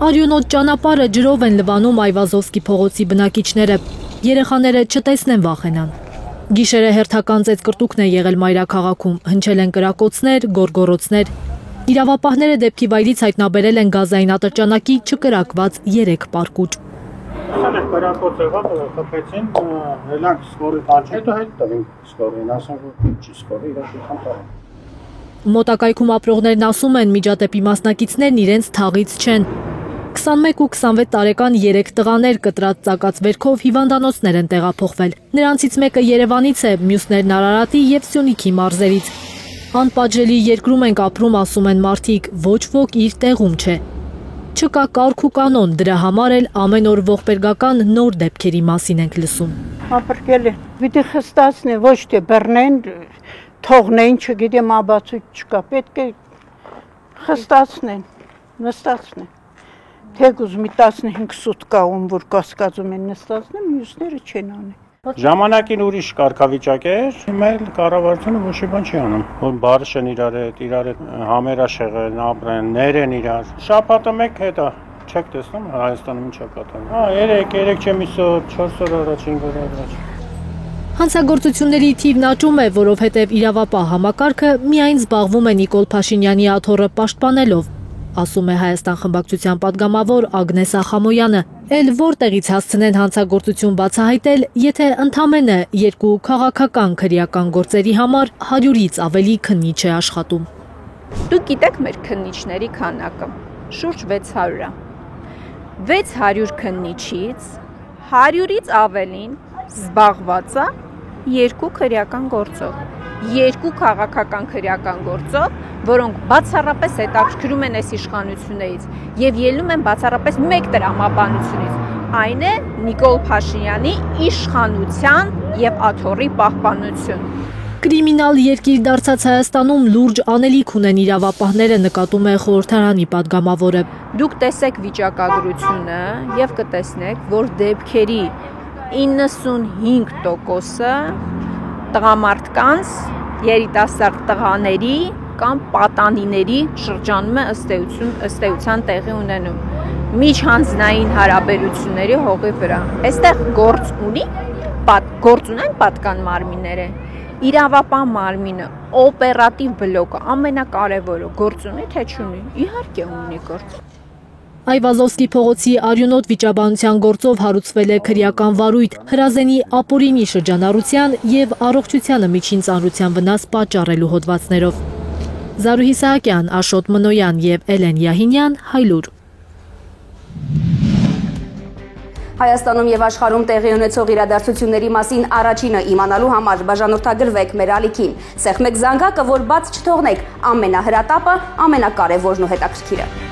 Արյունոտ ճանապարհը ջրով են լվանում Այվազովսկի փողոցի բնակիչները, երեխաները չտեսնեն վախենան։ Գիշերը հերթական ծեծկրտուկն է եղել մայրաքաղաքում, հնչել են կրակոցներ, գորգորոցներ։ Իրավապահները դեպքի վայրից հայտնաբերել են գազային ատրճանակի չկրակված 3 պարկուճ։ Կրակոց եղավ, խփեցին, հելանք սկորի բանջի, հետո հետ տվին սկորին, ասենք որ չի սկորի, իրական տաղ։ Մոտակայքում ապրողներն ասում են, միջադեպի մասնակիցներն իրենց թաղից չեն։ 21 ու 26 տարեկան 3 տղաներ կտրած ծակած վերքով հիվանդանոցներ են տեղափոխվել։ Նրանցից մեկը Երևանից է, մյուսներն Արարատի եւ Սյունիքի մարզերից։ Անպատժելի երկրում ենք ապրում, ասում են մարդիկ, ոչ ոք իր տեղում չէ։ Չկա կարգ ու կանոն, դրա համար էլ ամեն օր ողբերգական նոր դեպքերի մասին ենք լսում։ Ապրկել են, պիտի խստացնեն, ոչ թե բռնեն, թողնեն, չգիտեմ, աբացույց չկա, պետք է խստացնեն, նստացնեն։ Թեկուզ մի 15 սուտկա ում որ կասկածում են նստացնեն, մյուսները չեն անի։ Ժամանակին ուրիշ կարգավիճակ էր, հիմա էլ կառավարությունը ոչ մի բան չի անում, որ բարշեն իրար հետ համերաշխ են, ապրեն, ներեն իրար։ Շաբաթը մեկ հետո չեք տեսնում Հայաստանում ինչ է կատարվում։ 3 չէ մի 4 օր առաջ 5 օր առաջ։ Հանցագործությունների թիվն աճում է, որովհետև իրավապահ համակարգը միայն զբաղվում է Նիկոլ Փաշինյանի աթոռը պաշտպանելով, ասում է Հայաստան խմբակցության падգամավոր Ագնես Ախամոյանը, էլ որտեղից հասցնեն հանցագործություն բացահայտել, եթե ընդամենը 2 քաղաքական քրեական գործերի համար 100-ից ավելի քննիչ է աշխատում։ Դուք գիտեք մեր քննիչների քանակը, շուրջ 600 է։ 600 քննիչից 100-ից ավելին զբաղված է 2 քրեական գործով, 2 քաղաքական քրեական գործով, որոնք բացառապես հետաքրքրում են այս իշխանություններից եւ ելնում են բացառապես մեկ տրամաբանությունից, այն է Նիկոլ Փաշինյանի իշխանության եւ աթոռի պահպանություն։ Կրիմինալ երկիր դարձած Հայաստանում լուրջ անելիք ունեն իրավապահները, նկատում է խորհրդարանի падգամավորը։ Դուք տեսեք վիճակագրությունը եւ կտեսնեք, որ դեպքերի 95%-ը տղամարդկանց, երիտասարդ տղաների կամ պատանիների շրջանում է ըստ էության տեղի ունենում միջանձնային հարաբերությունների հողի վրա։ Այստեղ գործ ունեն պատկան մարմինները, իրավապահ մարմինը, օպերատիվ բլոկը, ամենակարևորը գործ ունի, թե չունի, իհարկե ունի գործ։ Այվազովսկի փողոցի արյունոտ վիճաբանության գործով հարուցվել է քրեական վարույթ, հրազենի ապօրինի շրջանառության եւ առողջությանը միջին ծանրության վնաս պատճառելու հոդվածներով։ Զարուհի Սահակյան, Աշոտ Մնոյան եւ Էլեն Յահինյան, Հայլուր։ Հայաստանում եւ աշխարհում տեղի ունեցող իրադարձությունների մասին առաջինը իմանալու համար բաժանորդագրվեք մեր ալիքին։ Սեղմեք զանգակը, որ բաց չթողնեք ամենահրատապը, ամենակարևորն ու հետաքրքիրը։